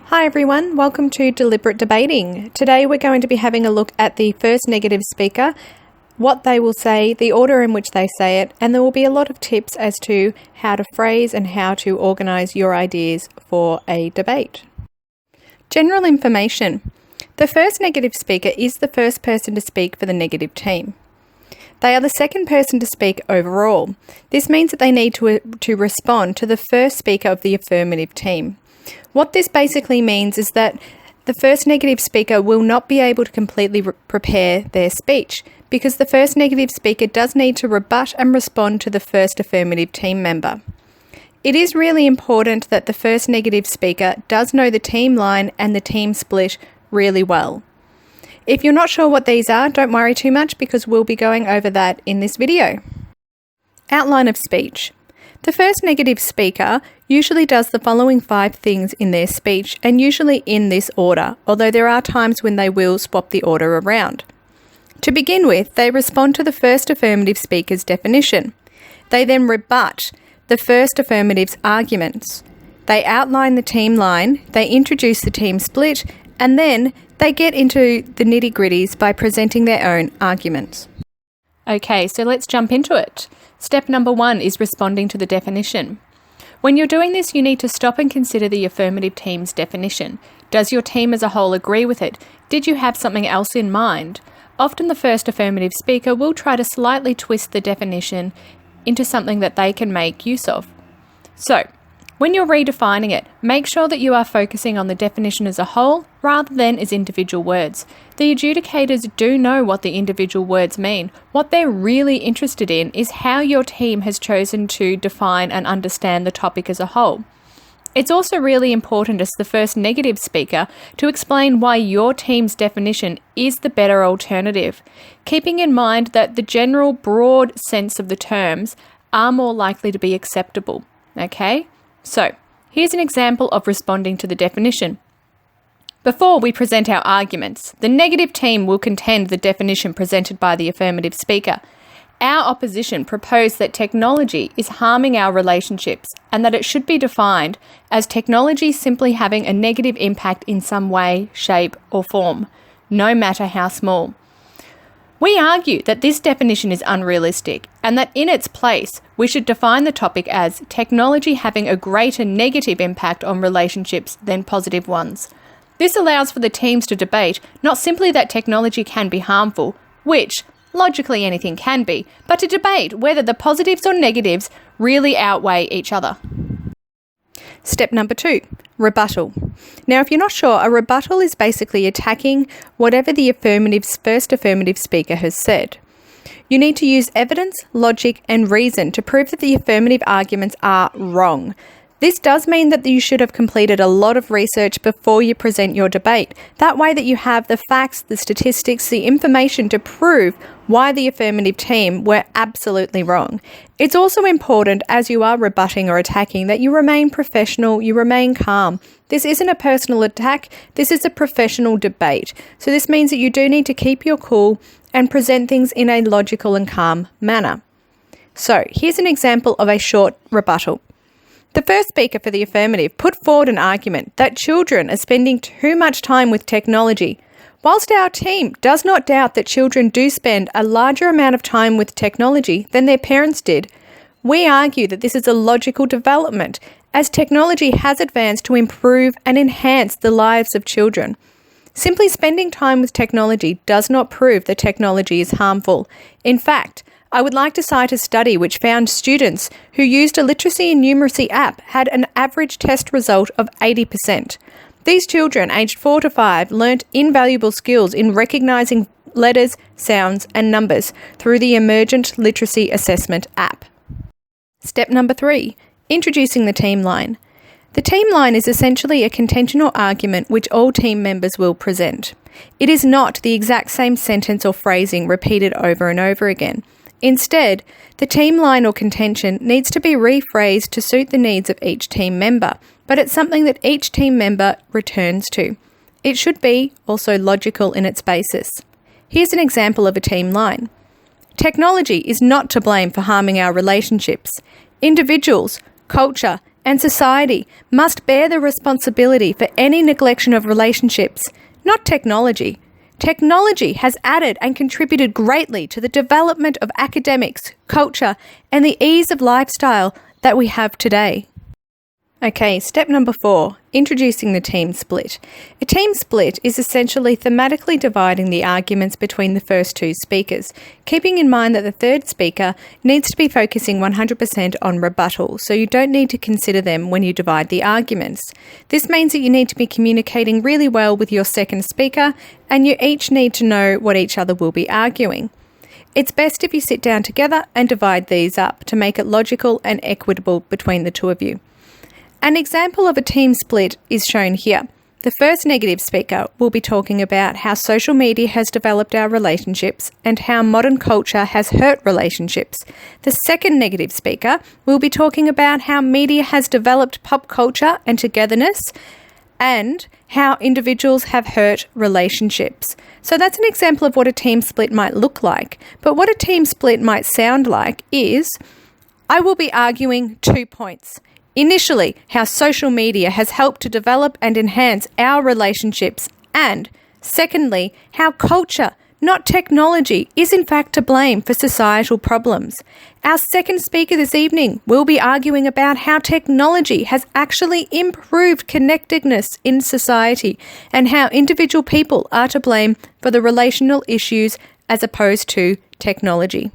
Hi everyone, welcome to Deliberate Debating. Today we're going to be having a look at the first negative speaker, what they will say, the order in which they say it, and there will be a lot of tips as to how to phrase and how to organise your ideas for a debate. General information. The first negative speaker is the first person to speak for the negative team. They are the second person to speak overall. This means that they need to respond to the first speaker of the affirmative team. What this basically means is that the first negative speaker will not be able to completely prepare their speech because the first negative speaker does need to rebut and respond to the first affirmative team member. It is really important that the first negative speaker does know the team line and the team split really well. If you're not sure what these are, don't worry too much because we'll be going over that in this video. Outline of speech. The first negative speaker usually does the following 5 things in their speech and usually in this order, although there are times when they will swap the order around. To begin with, they respond to the first affirmative speaker's definition. They then rebut the first affirmative's arguments. They outline the team line, they introduce the team split, and then they get into the nitty-gritties by presenting their own arguments. Okay, so let's jump into it. Step number 1 is responding to the definition. When you're doing this, you need to stop and consider the affirmative team's definition. Does your team as a whole agree with it? Did you have something else in mind? Often the first affirmative speaker will try to slightly twist the definition into something that they can make use of. So, when you're redefining it, make sure that you are focusing on the definition as a whole rather than as individual words. The adjudicators do know what the individual words mean. What they're really interested in is how your team has chosen to define and understand the topic as a whole. It's also really important as the first negative speaker to explain why your team's definition is the better alternative, keeping in mind that the general broad sense of the terms are more likely to be acceptable. Okay? So, here's an example of responding to the definition. Before we present our arguments, the negative team will contend the definition presented by the affirmative speaker. Our opposition propose that technology is harming our relationships and that it should be defined as technology simply having a negative impact in some way, shape, or form, no matter how small. We argue that this definition is unrealistic and that in its place, we should define the topic as technology having a greater negative impact on relationships than positive ones. This allows for the teams to debate not simply that technology can be harmful, which logically anything can be, but to debate whether the positives or negatives really outweigh each other. Step number 2, rebuttal. Now, if you're not sure, a rebuttal is basically attacking whatever the first affirmative speaker has said. You need to use evidence, logic, and reason to prove that the affirmative arguments are wrong. This does mean that you should have completed a lot of research before you present your debate. That way that you have the facts, the statistics, the information to prove why the affirmative team were absolutely wrong. It's also important as you are rebutting or attacking that you remain professional, you remain calm. This isn't a personal attack, this is a professional debate. So this means that you do need to keep your cool and present things in a logical and calm manner. So here's an example of a short rebuttal. The first speaker for the affirmative put forward an argument that children are spending too much time with technology. Whilst our team does not doubt that children do spend a larger amount of time with technology than their parents did, we argue that this is a logical development as technology has advanced to improve and enhance the lives of children. Simply spending time with technology does not prove that technology is harmful. In fact, I would like to cite a study which found students who used a literacy and numeracy app had an average test result of 80%. These children, aged 4 to 5, learnt invaluable skills in recognising letters, sounds, and numbers through the Emergent Literacy Assessment app. Step number 3, introducing the team line. The team line is essentially a contention or argument which all team members will present. It is not the exact same sentence or phrasing repeated over and over again. Instead, the team line or contention needs to be rephrased to suit the needs of each team member, but it's something that each team member returns to. It should be also logical in its basis. Here's an example of a team line. Technology is not to blame for harming our relationships. Individuals, culture, and society must bear the responsibility for any neglection of relationships, not technology. Technology has added and contributed greatly to the development of academics, culture, and the ease of lifestyle that we have today. Okay, step number 4, introducing the team split. A team split is essentially thematically dividing the arguments between the first two speakers, keeping in mind that the third speaker needs to be focusing 100% on rebuttal, so you don't need to consider them when you divide the arguments. This means that you need to be communicating really well with your second speaker, and you each need to know what each other will be arguing. It's best if you sit down together and divide these up to make it logical and equitable between the two of you. An example of a team split is shown here. The first negative speaker will be talking about how social media has developed our relationships and how modern culture has hurt relationships. The second negative speaker will be talking about how media has developed pop culture and togetherness and how individuals have hurt relationships. So that's an example of what a team split might look like. But what a team split might sound like is, I will be arguing 2 points. Initially, how social media has helped to develop and enhance our relationships, and secondly, how culture, not technology, is in fact to blame for societal problems. Our second speaker this evening will be arguing about how technology has actually improved connectedness in society and how individual people are to blame for the relational issues as opposed to technology.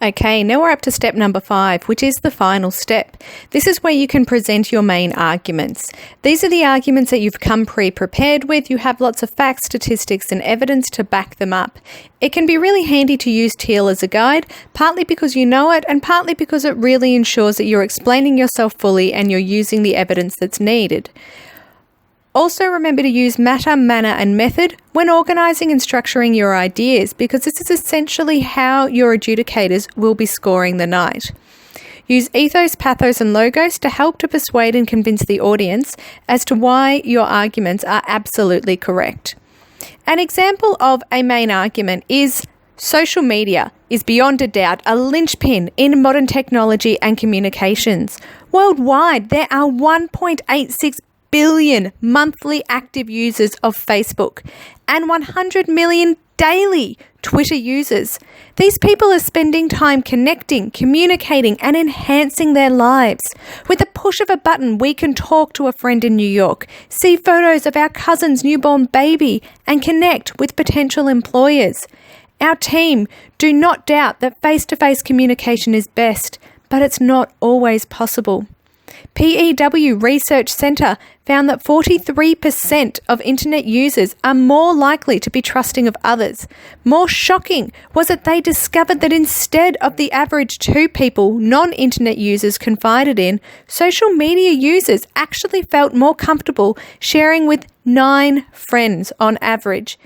Okay, now we're up to step number 5, which is the final step. This is where you can present your main arguments. These are the arguments that you've come pre-prepared with. You have lots of facts, statistics, and evidence to back them up. It can be really handy to use Teal as a guide, partly because you know it and partly because it really ensures that you're explaining yourself fully and you're using the evidence that's needed. Also remember to use matter, manner, and method when organising and structuring your ideas, because this is essentially how your adjudicators will be scoring the night. Use ethos, pathos, and logos to help to persuade and convince the audience as to why your arguments are absolutely correct. An example of a main argument is social media is beyond a doubt a linchpin in modern technology and communications. Worldwide, there are 1.86 billion monthly active users of Facebook and 100 million daily Twitter users. These people are spending time connecting, communicating, and enhancing their lives. With the push of a button, we can talk to a friend in New York, see photos of our cousin's newborn baby, and connect with potential employers. Our team do not doubt that face-to-face communication is best, but it's not always possible. PEW Research Centre found that 43% of internet users are more likely to be trusting of others. More shocking was that they discovered that instead of the average 2 people non-internet users confided in, social media users actually felt more comfortable sharing with 9 friends on average.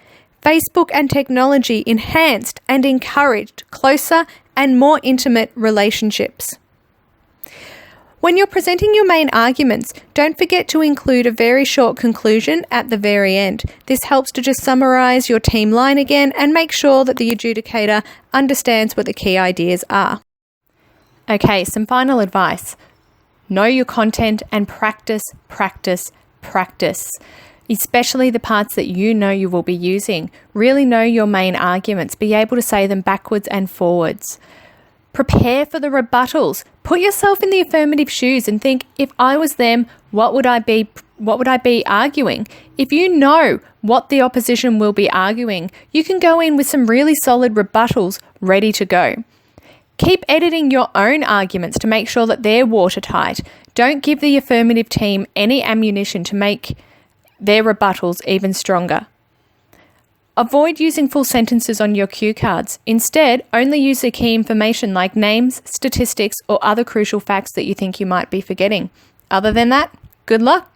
Facebook and technology enhanced and encouraged closer and more intimate relationships. When you're presenting your main arguments, don't forget to include a very short conclusion at the very end. This helps to just summarise your team line again and make sure that the adjudicator understands what the key ideas are. Okay, some final advice. Know your content and practice, practice, practice. Especially the parts that you know you will be using. Really know your main arguments. Be able to say them backwards and forwards. Prepare for the rebuttals. Put yourself in the affirmative shoes and think, if I was them, what would I be arguing? If you know what the opposition will be arguing, you can go in with some really solid rebuttals ready to go. Keep editing your own arguments to make sure that they're watertight. Don't give the affirmative team any ammunition to make their rebuttals even stronger. Avoid using full sentences on your cue cards. Instead, only use the key information like names, statistics, or other crucial facts that you think you might be forgetting. Other than that, good luck.